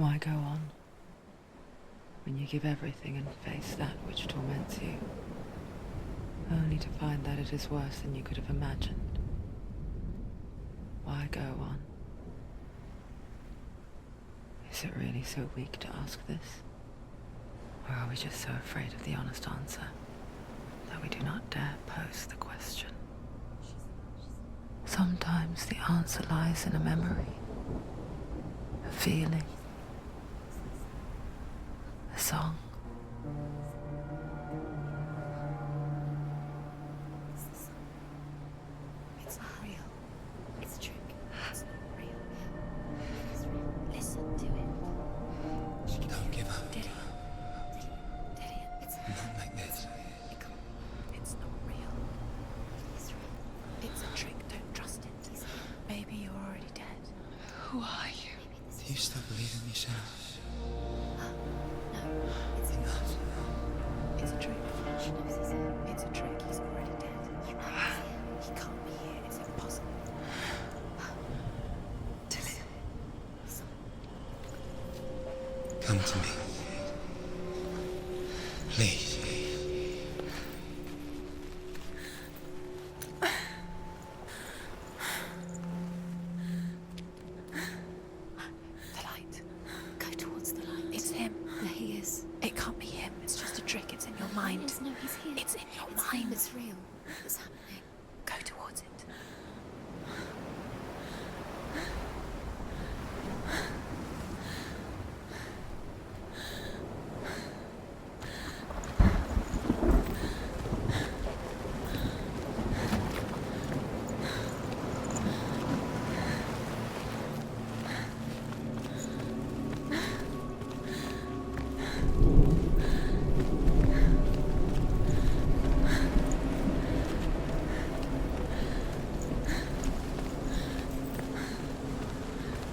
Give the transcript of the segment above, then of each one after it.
Why go on when you give everything and face that which torments you, only to find that it is worse than you could have imagined? Why go on? Is it really so weak to ask this? Or are we just so afraid of the honest answer that we do not dare pose the question? Sometimes the answer lies in a memory, a feeling, a song. It's not real. It's a trick. It's not real. It's real. Listen to it. Don't give up. Did it? It's Not like this. It's not real. It's real. It's a trick. Don't trust it. Maybe you're already dead. Who are you? Do you still believe in yourself? No, it's Enough. It's a trick. She knows he's here. It's a trick. He's already dead. You know he's here. He can't be here. It's impossible. Tilly. Come to me. Please. The light. Go towards the light. It's him. There he is. It can't be him. It's just a trick. It's in your mind. No, he's here. It's in your mind. It's real. It's happening. Go towards it.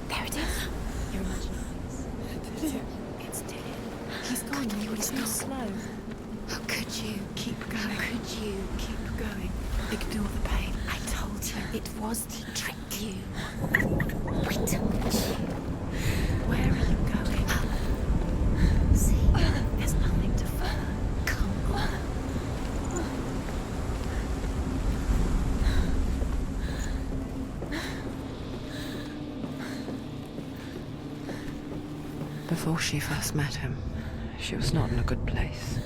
There it is. You're imagining this. It's Dylan. He's gone. You were too slow. How could you? Keep going. How could you? Keep going. Ignore the pain. I told you. It was to trick you. Wait. Where are you going? See? There's nothing to follow. Come on. Before she first met him, she was not in a good place.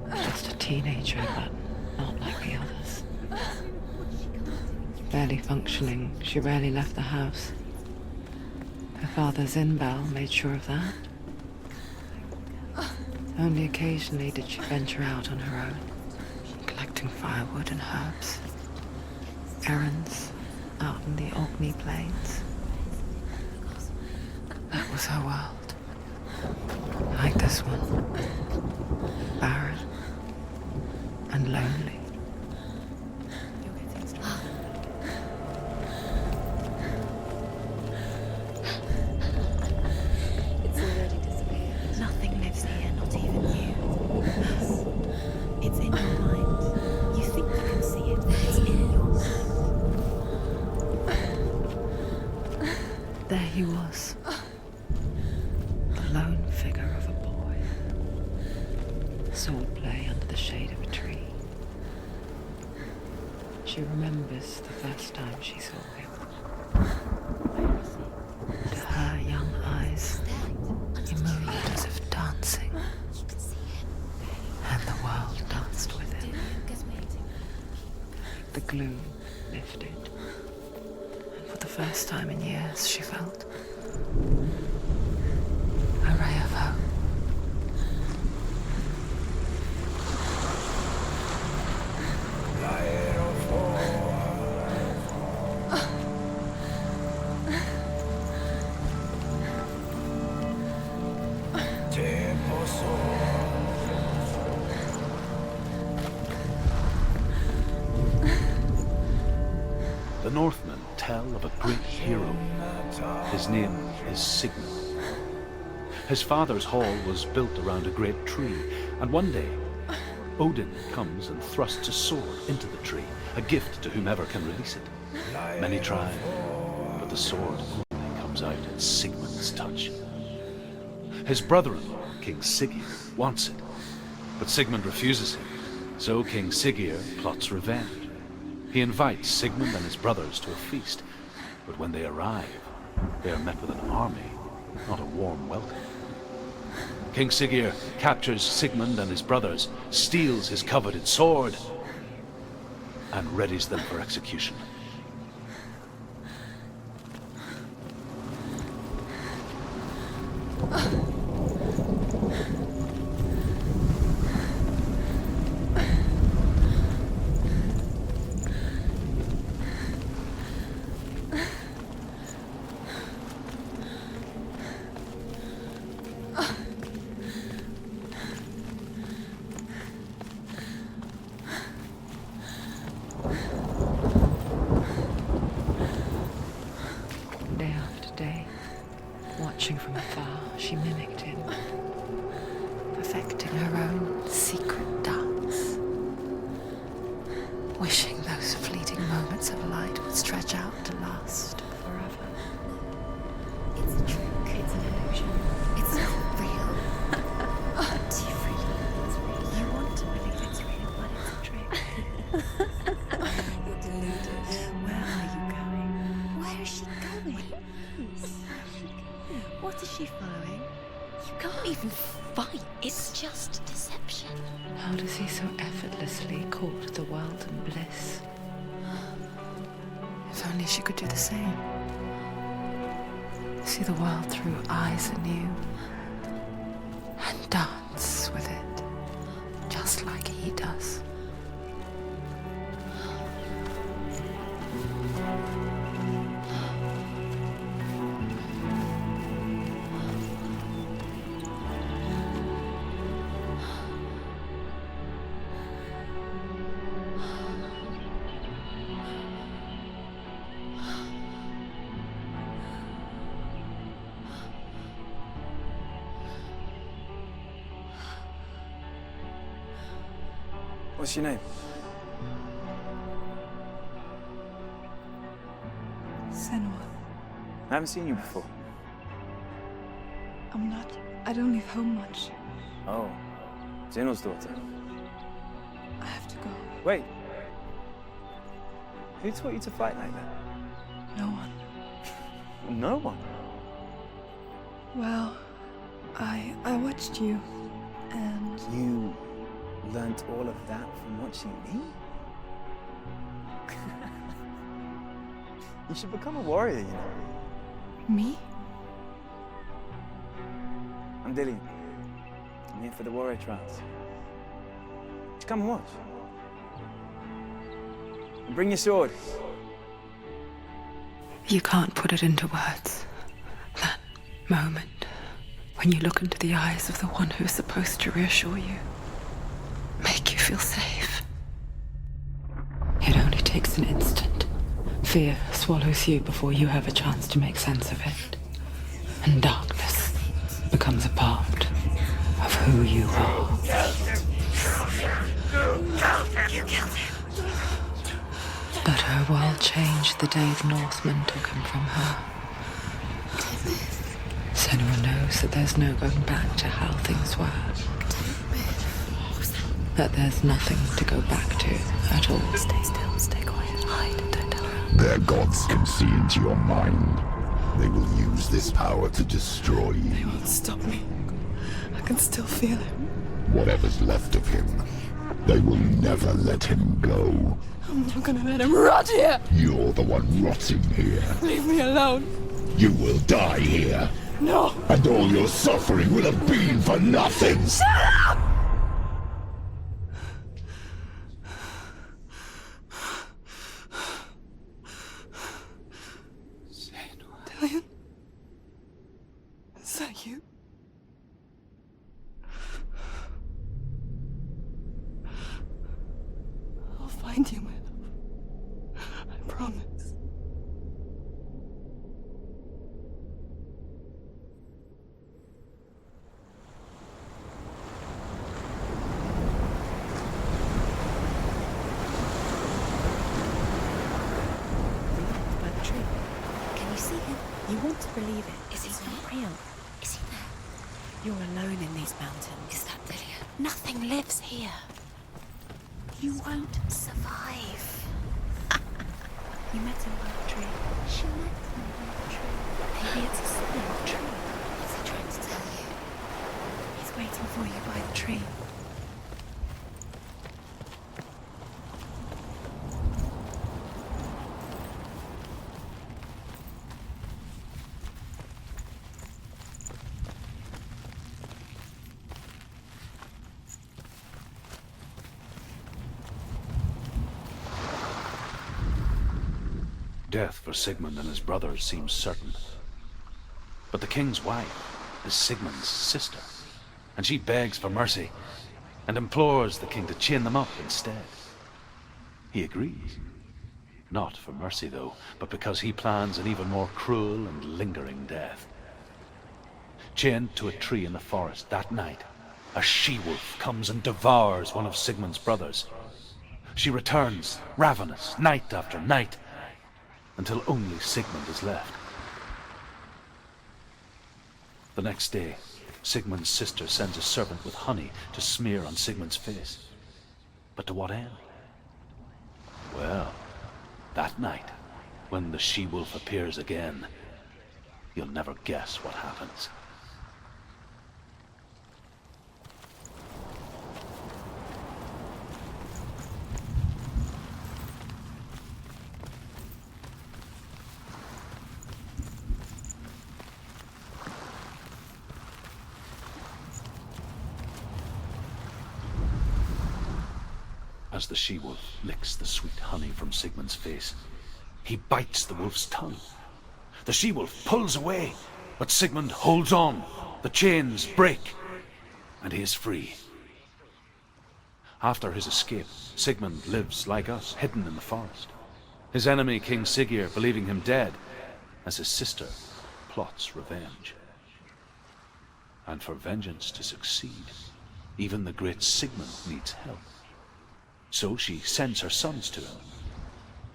Just a teenager, but not like the others. Barely functioning, she rarely left the house. Her father Zinbal made sure of that. Only occasionally did she venture out on her own, collecting firewood and herbs. Errands out in the Orkney Plains. That was her world. Like this one. Barren and lonely. You're getting stronger. It's already disappeared. Nothing lives here, not even you. It's in your mind. You think you can see it, but it's in your mind. There he was. The lone figure of a boy. Swordplay under the shade of a tree. She remembers the first time she saw him. To her young eyes, he moved as if dancing, You can see him. and the world danced with him. Just waiting. The gloom lifted, and for the first time in years she felt a ray of hope. The Northmen tell of a great hero. His name is Sigmund. His father's hall was built around a great tree, and one day, Odin comes and thrusts a sword into the tree, a gift to whomever can release it. Many try, but the sword only comes storms out at Sigmund's touch. His brother-in-law, King Siggeir, wants it, but Sigmund refuses him, so King Siggeir plots revenge. He invites Sigmund and his brothers to a feast, but when they arrive, they are met with an army, not a warm welcome. King Siggeir captures Sigmund and his brothers, steals his coveted sword, and readies them for execution. Day after day, watching from afar, she mimicked him, perfecting her own secret dance, wishing those fleeting moments of light would stretch out to last forever. It's a trick. It's an illusion. It's not real. But you really believe it's real. You want to believe it's real, but it's a trick. You're deluded. Where are you going? Where is she going? What is she following? You can't even fight. It's just deception. How does he so effortlessly court the world and bliss? If only she could do the same. See the world through eyes anew and dance with it, just like he does. What's your name? Senua. I haven't seen you before. I don't leave home much. Oh, Zenua's daughter. I have to go. Wait. Who taught you to fight like that? No one. No one. Well, I watched you, and You learnt all of that from watching me? You should become a warrior, you know. me? I'm Dillian. I'm here for the warrior trials. Just come and watch. And bring your sword. You can't put it into words. That moment when you look into the eyes of the one who's supposed to reassure you, make you feel safe. It only takes an instant. Fear swallows you before you have a chance to make sense of it. And darkness becomes a part of who you are. But her world changed the day the Northmen took him from her. Senua knows that there's no going back to how things were. That there's nothing to go back to at all. Stay still, stay quiet, hide, don't tell her. Their gods can see into your mind. They will use this power to destroy They you. won't stop me. I can still feel him. Whatever's left of him, they will never let him go. I'm not gonna let him rot here! You're the one rotting here. Leave me alone! You will die here. No! And all your suffering will have been for nothing. Shut up! Dillian? Is that you? I'll find you, my love. I promise. You want to believe it. Is he It's there? not real. Is he there? You're alone in these mountains. Is that Delia? Nothing lives here. You won't survive. You met him by the tree. She met him by the tree. Maybe it's a sign of the tree. What's he trying to tell you? He's waiting for you by the tree. Death for Sigmund and his brothers seems certain. But the king's wife is Sigmund's sister, and she begs for mercy and implores the king to chain them up instead. He agrees. Not for mercy, though, but because he plans an even more cruel and lingering death. Chained to a tree in the forest that night, a she-wolf comes and devours one of Sigmund's brothers. She returns, ravenous, night after night, until only Sigmund is left. The next day, Sigmund's sister sends a servant with honey to smear on Sigmund's face. But to what end? Well, that night, when the she-wolf appears again, you'll never guess what happens. As the she-wolf licks the sweet honey from Sigmund's face, he bites the wolf's tongue. The she-wolf pulls away, but Sigmund holds on. The chains break, and he is free. After his escape, Sigmund lives like us, hidden in the forest. His enemy, King Siggeir, believing him dead, as his sister plots revenge. And for vengeance to succeed, even the great Sigmund needs help. So she sends her sons to him.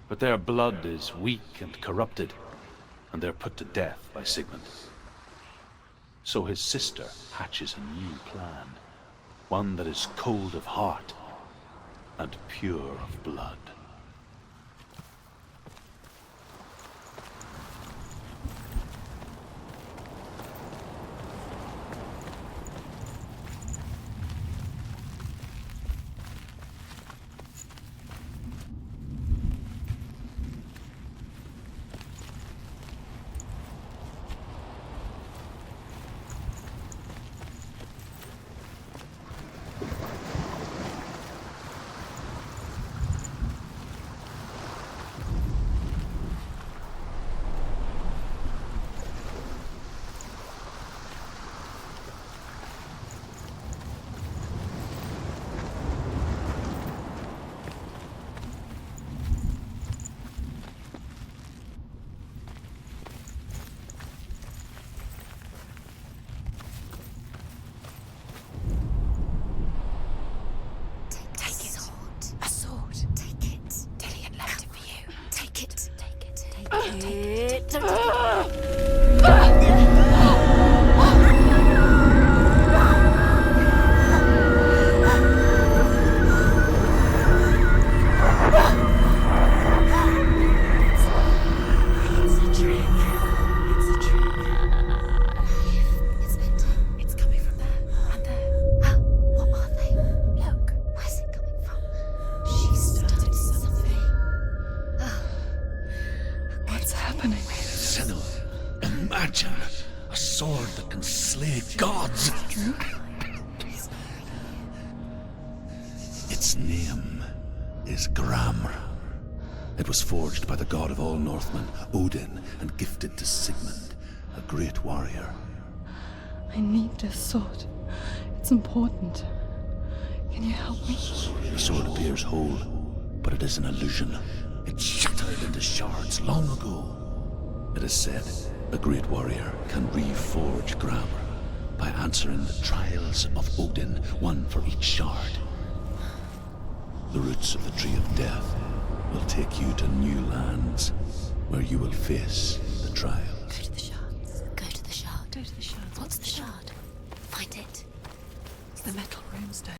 But their blood is weak and corrupted, and they're put to death by Sigmund. So his sister hatches a new plan, one that is cold of heart and pure of blood. Senua, imagine a sword that can slay gods. Its name is Gramr. It was forged by the god of all Northmen, Odin, and gifted to Sigmund, a great warrior. I need this sword. It's important. Can you help me? The sword appears whole, but it is an illusion. It shattered into shards long ago. It is said a great warrior can reforge Gramr by answering the trials of Odin, one for each shard. The roots of the Tree of Death will take you to new lands, where you will face the trials. Go to the shard. it? It's the metal runestone.